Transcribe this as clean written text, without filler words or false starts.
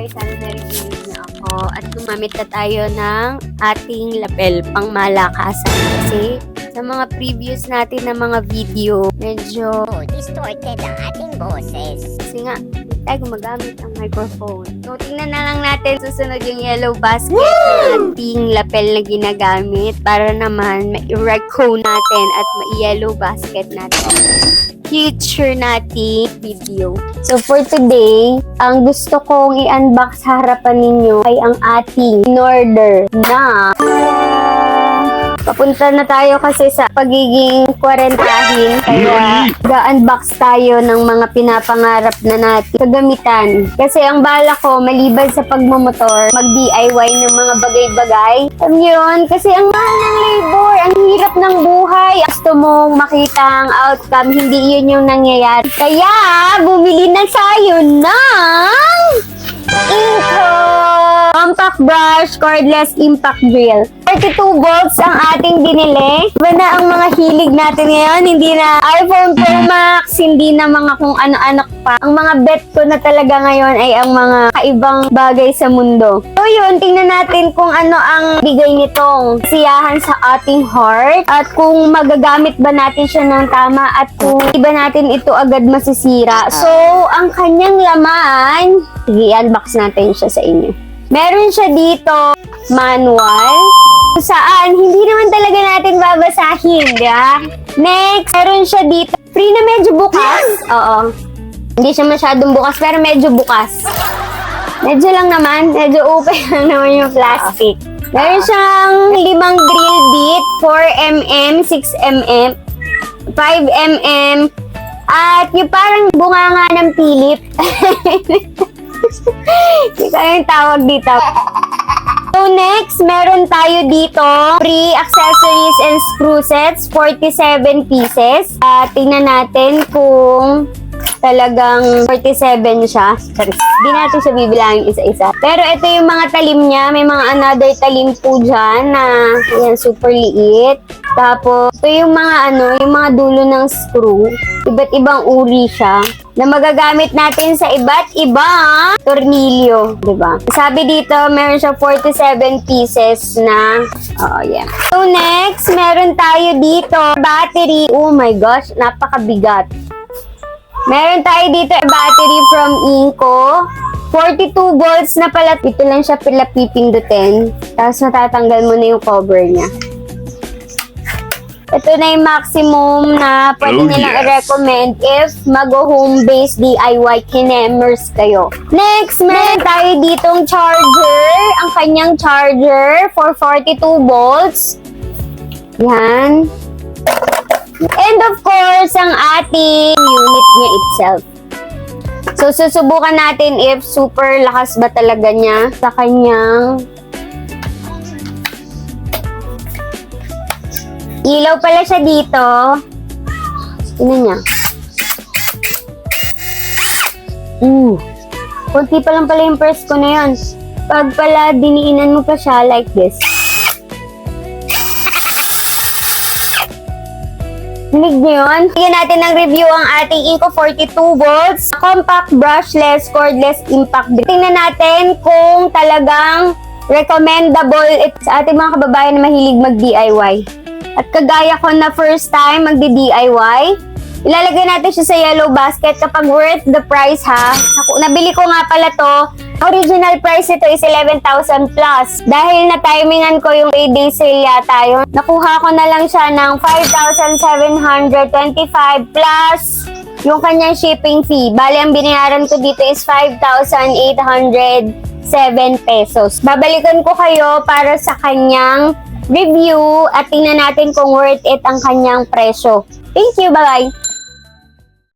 guys, sana narinig niyo ako at gumamit na tayo ng ating lapel pang malakasan kasi sa mga previous natin na mga video, medyo distorted ang ating boses. kasi nga, hindi tayo gumagamit ang microphone. So, tingnan na lang natin susunod yung yellow basket ng ating lapel na ginagamit para naman ma-record natin at ma-yellow basket natin future nating video. So for today, ang gusto kong i-unbox sa harapan ninyo ay ang ating in-order na papunta na tayo kasi sa pagiging kwarentahin, kaya ga-unbox tayo ng mga pinapangarap na natin kagamitan. Kasi ang bala ko, maliban sa pagmamotor, mag-DIY ng mga bagay-bagay. Alam niyo yun? Kasi ang mahal ng labor, ang hirap ng buhay. Gusto mong makita ang outcome, hindi yun yung nangyayari. Kaya, bumili na tayo ng Inco Compact Brush Cordless Impact Drill. 32 volts ang ating binili. Iba na ang mga hilig natin ngayon. Hindi na iPhone Pro Max, hindi na mga kung ano-ano pa. Ang mga bet ko na talaga ngayon ay ang mga kaibang bagay sa mundo. So yun, tingnan natin kung ano ang bigay nitong siyahan sa ating heart at kung magagamit ba natin siya ng tama at kung iba natin ito agad masisira. So, ang kanyang laman, sige, unbox natin siya sa inyo. Meron siya dito, manual, saan hindi naman talaga natin babasahin, di ba? Next, meron siya dito, free na medyo bukas. Oo. Hindi siya masyadong bukas, pero medyo bukas. Medyo lang naman, medyo open lang naman yung plastic. Meron siyang 5 drill bit, 4mm, 6mm, 5mm, at yung parang bunganga ng pilip. Hindi ko yung tawag dito. So next, meron tayo dito free accessories and screw sets, 47 pieces. Tingnan natin kung talagang 47 siya. Hindi natin siya bibilangin isa-isa. Pero ito yung mga talim niya. May mga another talim po dyan na yan, super liit. Tapos, ito yung mga yung mga dulo ng screw. Iba't ibang uri siya na magagamit natin sa iba't ibang tornilyo, diba? Sabi dito, meron siya 47 pieces na, yeah. So next, meron tayo dito, battery. Oh my gosh, napakabigat. Meron tayo dito, battery from Inco. 42 volts na pala. Ito lang siya pala pipindutin. Tapos natatanggal mo na yung cover niya. Ito na yung maximum na pwede nilang i-recommend if mag-home-based DIY kinemers kayo. Next, meron tayo ditong charger. Ang kanyang charger for 42 volts. Yan. And of course, ang ating unit niya itself. So, susubukan natin if super lakas ba talaga niya sa kanyang ilaw pala siya dito. Tingnan niya. Kunti pa lang pala yung press ko na yun. Pag pala diniinan mo pa siya like this. Hinig niyo yun? Bigyan natin ng review ang ating Inco 42 volts Compact Brushless Cordless Impact Drill. Tingnan natin kung talagang recommendable ito sa ating mga kababayan na mahilig mag-DIY. At kagaya ko na first time magdi-DIY, ilalagay natin siya sa yellow basket kapag worth the price ha. Nabili ko nga pala to. Original price ito is 11,000 plus. Dahil na-timingan ko yung payday sale yata yun, nakuha ko na lang siya ng 5,725 plus yung kanyang shipping fee. Bali, ang binayaran ko dito is 5,807 pesos. Babalikan ko kayo para sa kanyang review at tingnan natin kung worth it ang kanyang presyo. Thank you, bye-bye!